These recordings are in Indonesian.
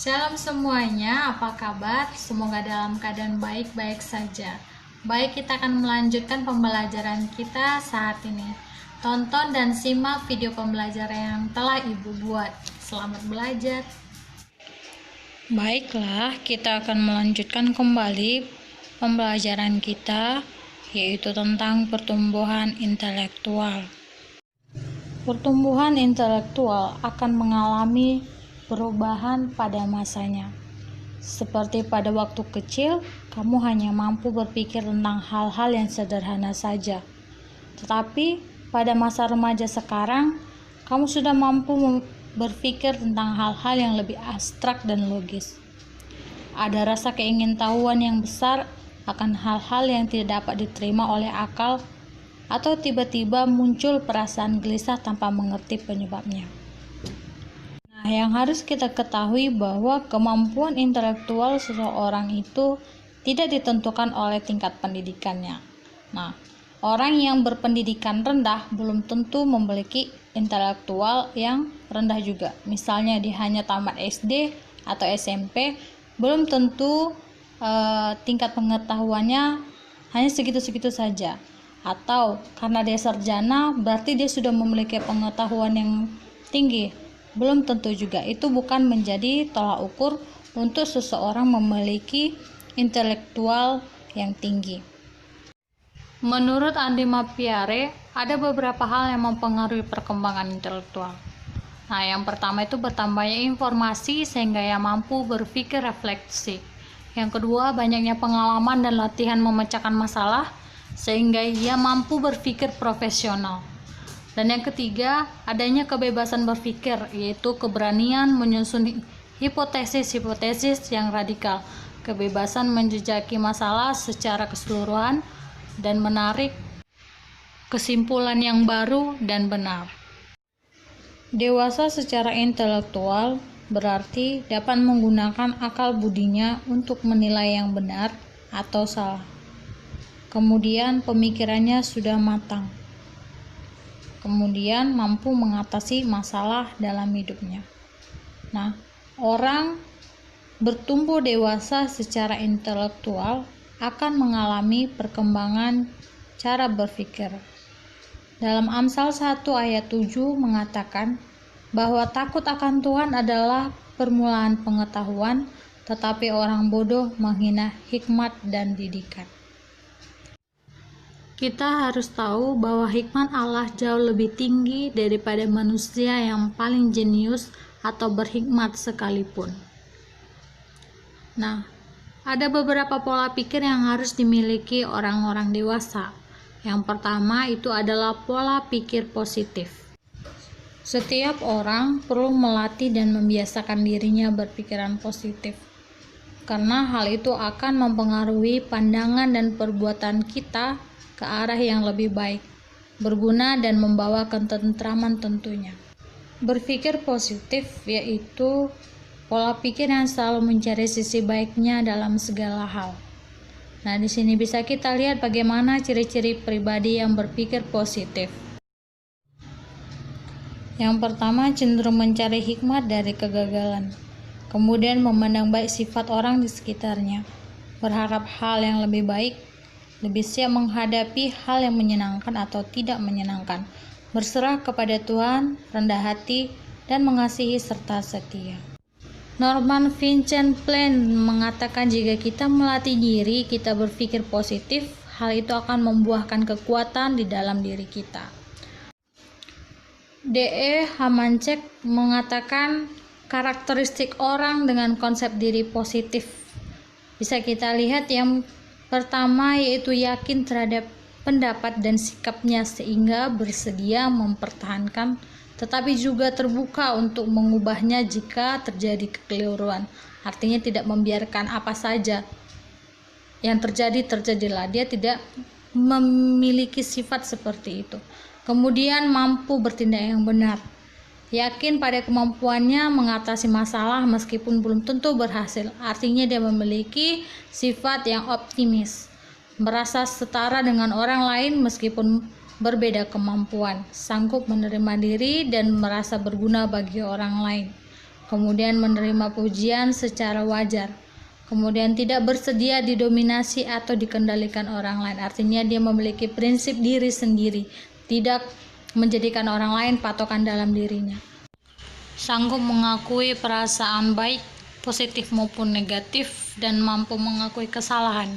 Shalom semuanya, apa kabar? Semoga dalam keadaan baik-baik saja. Baik, kita akan melanjutkan pembelajaran kita saat ini. Tonton dan simak video pembelajaran yang telah Ibu buat. Selamat belajar. Baiklah, kita akan melanjutkan kembali pembelajaran kita, yaitu tentang pertumbuhan intelektual. Pertumbuhan intelektual akan mengalami perubahan pada masanya. Seperti pada waktu kecil, kamu hanya mampu berpikir tentang hal-hal yang sederhana saja. Tetapi pada masa remaja sekarang, kamu sudah mampu berpikir tentang hal-hal yang lebih abstrak dan logis. Ada rasa keingintahuan yang besar akan hal-hal yang tidak dapat diterima oleh akal, atau tiba-tiba muncul perasaan gelisah tanpa mengerti penyebabnya. Nah, yang harus kita ketahui bahwa kemampuan intelektual seseorang itu tidak ditentukan oleh tingkat pendidikannya. Nah, orang yang berpendidikan rendah belum tentu memiliki intelektual yang rendah juga. Misalnya dia hanya tamat SD atau SMP, belum tentu tingkat pengetahuannya hanya segitu-segitu saja. Atau karena dia sarjana, berarti dia sudah memiliki pengetahuan yang tinggi. Belum tentu juga. Itu bukan menjadi tolak ukur untuk seseorang memiliki intelektual yang tinggi. Menurut Andy Mappiare, ada beberapa hal yang mempengaruhi perkembangan intelektual. Nah, yang pertama itu bertambahnya informasi sehingga ia mampu berpikir refleksi. Yang kedua, banyaknya pengalaman dan latihan memecahkan masalah sehingga ia mampu berpikir profesional. Dan yang ketiga, adanya kebebasan berpikir, yaitu keberanian menyusun hipotesis-hipotesis yang radikal, kebebasan menjejaki masalah secara keseluruhan, dan menarik kesimpulan yang baru dan benar. Dewasa secara intelektual berarti dapat menggunakan akal budinya untuk menilai yang benar atau salah. Kemudian pemikirannya sudah matang. Kemudian mampu mengatasi masalah dalam hidupnya. Nah, orang bertumbuh dewasa secara intelektual akan mengalami perkembangan cara berpikir. Dalam Amsal 1 ayat 7 mengatakan bahwa takut akan Tuhan adalah permulaan pengetahuan, tetapi orang bodoh menghina hikmat dan didikan. Kita harus tahu bahwa hikmat Allah jauh lebih tinggi daripada manusia yang paling jenius atau berhikmat sekalipun. Nah, ada beberapa pola pikir yang harus dimiliki orang-orang dewasa. Yang pertama itu adalah pola pikir positif. Setiap orang perlu melatih dan membiasakan dirinya berpikiran positif, karena hal itu akan mempengaruhi pandangan dan perbuatan kita ke arah yang lebih baik, berguna dan membawa ketentraman tentunya. Berpikir positif yaitu pola pikir yang selalu mencari sisi baiknya dalam segala hal. Nah, di sini bisa kita lihat bagaimana ciri-ciri pribadi yang berpikir positif. Yang pertama, cenderung mencari hikmat dari kegagalan. Kemudian memandang baik sifat orang di sekitarnya, berharap hal yang lebih baik, lebih siap menghadapi hal yang menyenangkan atau tidak menyenangkan, berserah kepada Tuhan, rendah hati, dan mengasihi serta setia. Norman Vincent Peale mengatakan jika kita melatih diri kita berpikir positif, hal itu akan membuahkan kekuatan di dalam diri kita. D.E. Hamancek mengatakan karakteristik orang dengan konsep diri positif. Bisa kita lihat yang pertama yaitu yakin terhadap pendapat dan sikapnya sehingga bersedia mempertahankan, tetapi juga terbuka untuk mengubahnya jika terjadi kekeliruan. Artinya tidak membiarkan apa saja yang terjadilah. Dia tidak memiliki sifat seperti itu. Kemudian mampu bertindak yang benar. Yakin pada kemampuannya mengatasi masalah meskipun belum tentu berhasil. Artinya dia memiliki sifat yang optimis, merasa setara dengan orang lain meskipun berbeda kemampuan, sanggup menerima diri dan merasa berguna bagi orang lain. kemudian menerima pujian secara wajar, kemudian tidak bersedia didominasi atau dikendalikan orang lain. Artinya dia memiliki prinsip diri sendiri, tidak menjadikan orang lain patokan dalam dirinya. Sanggup mengakui perasaan baik, positif maupun negatif, dan mampu mengakui kesalahan,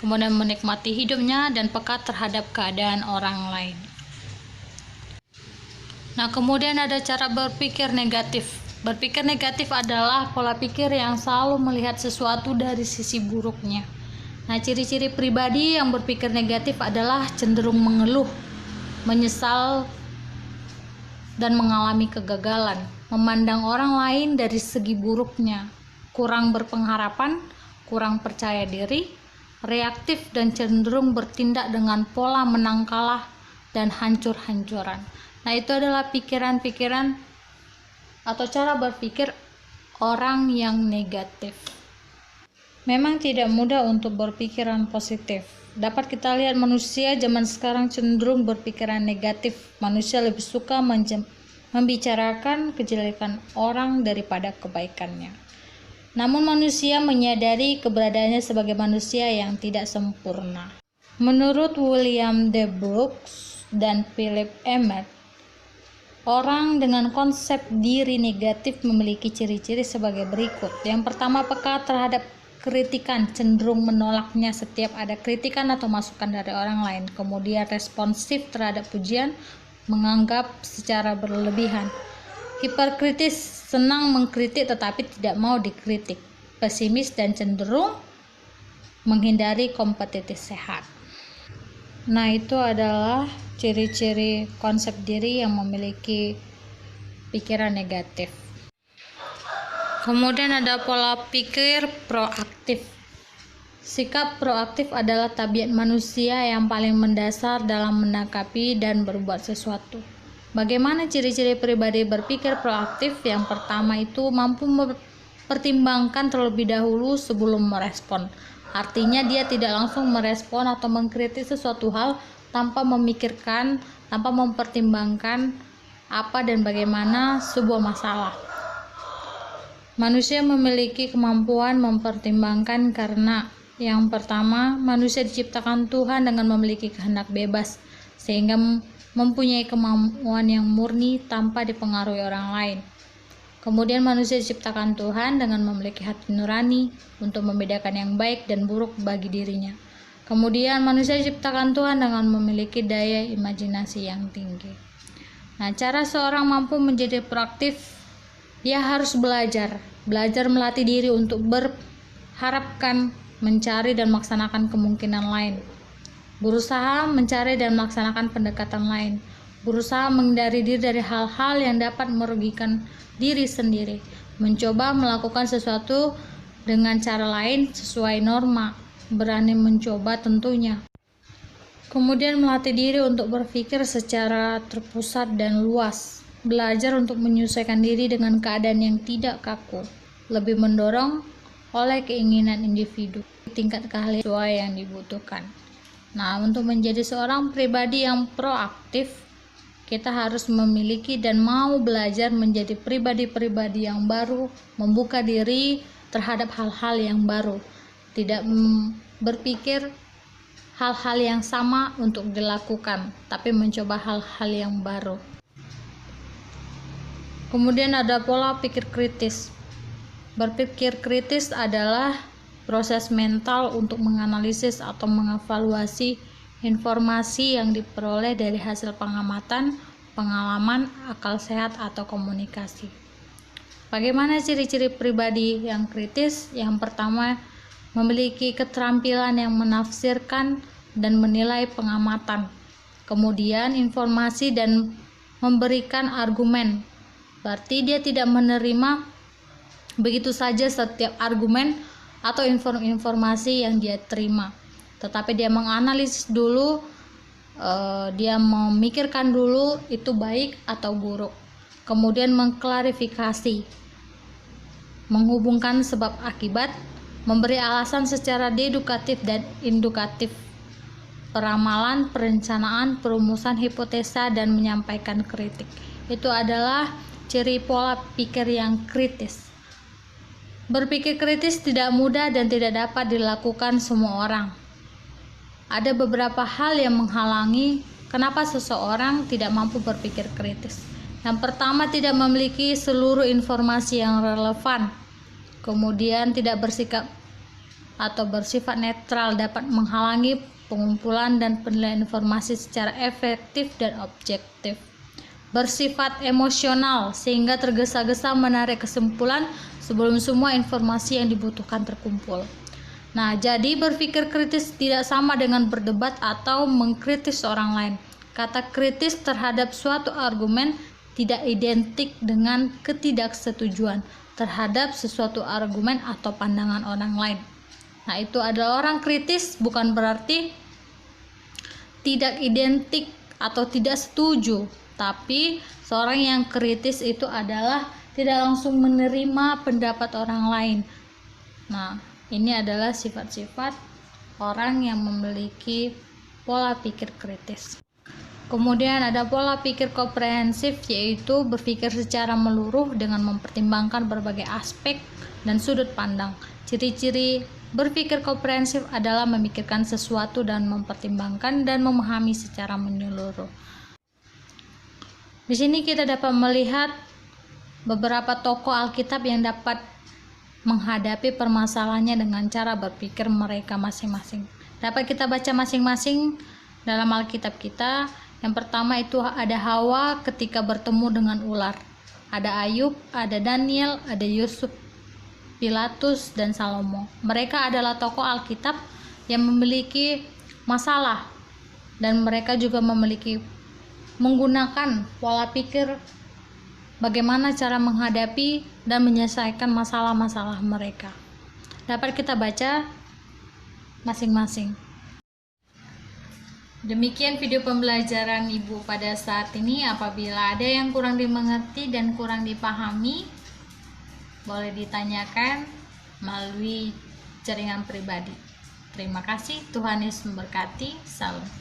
kemudian menikmati hidupnya dan peka terhadap keadaan orang lain. Nah, kemudian ada cara berpikir negatif. Berpikir negatif adalah pola pikir yang selalu melihat sesuatu dari sisi buruknya. Nah, ciri-ciri pribadi yang berpikir negatif adalah cenderung mengeluh, menyesal, dan mengalami kegagalan, memandang orang lain dari segi buruknya, kurang berpengharapan, kurang percaya diri, reaktif, dan cenderung bertindak dengan pola menang kalah dan hancur-hancuran. Nah, itu adalah pikiran-pikiran atau cara berpikir orang yang negatif. Memang tidak mudah untuk berpikiran positif. Dapat kita lihat manusia zaman sekarang cenderung berpikiran negatif. Manusia lebih suka membicarakan kejelekan orang daripada kebaikannya. Namun manusia menyadari keberadaannya sebagai manusia yang tidak sempurna. Menurut William D. Brooks dan Philip Emmett, orang dengan konsep diri negatif memiliki ciri-ciri sebagai berikut. Yang pertama, peka terhadap kritikan, cenderung menolaknya setiap ada kritikan atau masukan dari orang lain. Kemudian responsif terhadap pujian, menganggap secara berlebihan. Hiperkritis, senang mengkritik tetapi tidak mau dikritik. Pesimis dan cenderung menghindari kompetitif sehat. Nah, itu adalah ciri-ciri konsep diri yang memiliki pikiran negatif. Kemudian ada pola pikir proaktif. Sikap proaktif adalah tabiat manusia yang paling mendasar dalam menanggapi dan berbuat sesuatu. Bagaimana ciri-ciri pribadi berpikir proaktif? Yang pertama itu mampu mempertimbangkan terlebih dahulu sebelum merespon. Artinya dia tidak langsung merespon atau mengkritik sesuatu hal tanpa memikirkan, tanpa mempertimbangkan apa dan bagaimana sebuah masalah. Manusia memiliki kemampuan mempertimbangkan karena yang pertama, manusia diciptakan Tuhan dengan memiliki kehendak bebas, sehingga mempunyai kemampuan yang murni tanpa dipengaruhi orang lain. Kemudian manusia diciptakan Tuhan dengan memiliki hati nurani untuk membedakan yang baik dan buruk bagi dirinya. Kemudian manusia diciptakan Tuhan dengan memiliki daya imajinasi yang tinggi. Nah, cara seorang mampu menjadi proaktif, dia harus belajar melatih diri untuk berharapkan, mencari dan melaksanakan kemungkinan lain. Berusaha mencari dan melaksanakan pendekatan lain. Berusaha menghindari diri dari hal-hal yang dapat merugikan diri sendiri. Mencoba melakukan sesuatu dengan cara lain sesuai norma. Berani mencoba tentunya. Kemudian melatih diri untuk berpikir secara terpusat dan luas. Belajar untuk menyesuaikan diri dengan keadaan yang tidak kaku. Lebih mendorong oleh keinginan individu. Tingkat keahlian sesuai yang dibutuhkan. Nah, untuk menjadi seorang pribadi yang proaktif, kita harus memiliki dan mau belajar menjadi pribadi-pribadi yang baru, membuka diri terhadap hal-hal yang baru, tidak berpikir hal-hal yang sama untuk dilakukan, tapi mencoba hal-hal yang baru. Kemudian ada pola pikir kritis. Berpikir kritis adalah proses mental untuk menganalisis atau mengevaluasi informasi yang diperoleh dari hasil pengamatan, pengalaman, akal sehat, atau komunikasi. Bagaimana ciri-ciri pribadi yang kritis? Yang pertama, memiliki keterampilan yang menafsirkan dan menilai pengamatan. Kemudian informasi dan memberikan argumen. Berarti dia tidak menerima begitu saja setiap argumen atau informasi yang dia terima, tetapi dia menganalisis dulu, dia memikirkan dulu itu baik atau buruk, kemudian mengklarifikasi, menghubungkan sebab akibat, memberi alasan secara dedukatif dan indukatif, peramalan, perencanaan, perumusan hipotesa, dan menyampaikan kritik. Itu adalah ciri pola pikir yang kritis. Berpikir kritis tidak mudah dan tidak dapat dilakukan semua orang. Ada beberapa hal yang menghalangi kenapa seseorang tidak mampu berpikir kritis. Yang pertama, tidak memiliki seluruh informasi yang relevan. Kemudian, tidak bersikap atau bersifat netral dapat menghalangi pengumpulan dan penilaian informasi secara efektif dan objektif. Bersifat emosional sehingga tergesa-gesa menarik kesimpulan sebelum semua informasi yang dibutuhkan terkumpul. Nah, jadi berpikir kritis tidak sama dengan berdebat atau mengkritis orang lain. Kata kritis terhadap suatu argumen tidak identik dengan ketidaksetujuan terhadap sesuatu argumen atau pandangan orang lain. Nah, itu adalah orang kritis bukan berarti tidak identik atau tidak setuju, tapi seorang yang kritis itu adalah tidak langsung menerima pendapat orang lain. Nah, ini adalah sifat-sifat orang yang memiliki pola pikir kritis. Kemudian ada pola pikir komprehensif, yaitu berpikir secara menyeluruh dengan mempertimbangkan berbagai aspek dan sudut pandang. Ciri-ciri berpikir komprehensif adalah memikirkan sesuatu dan mempertimbangkan dan memahami secara menyeluruh. Di sini kita dapat melihat beberapa tokoh Alkitab yang dapat menghadapi permasalahannya dengan cara berpikir mereka masing-masing. Dapat kita baca masing-masing dalam Alkitab kita. Yang pertama itu ada Hawa ketika bertemu dengan ular. Ada Ayub, ada Daniel, ada Yusuf, Pilatus, dan Salomo. Mereka adalah tokoh Alkitab yang memiliki masalah dan mereka juga menggunakan pola pikir bagaimana cara menghadapi dan menyelesaikan masalah-masalah mereka. Dapat kita baca masing-masing. Demikian video pembelajaran Ibu pada saat ini. Apabila ada yang kurang dimengerti dan kurang dipahami, boleh ditanyakan melalui jaringan pribadi. Terima kasih, Tuhan Yesus memberkati. Salam.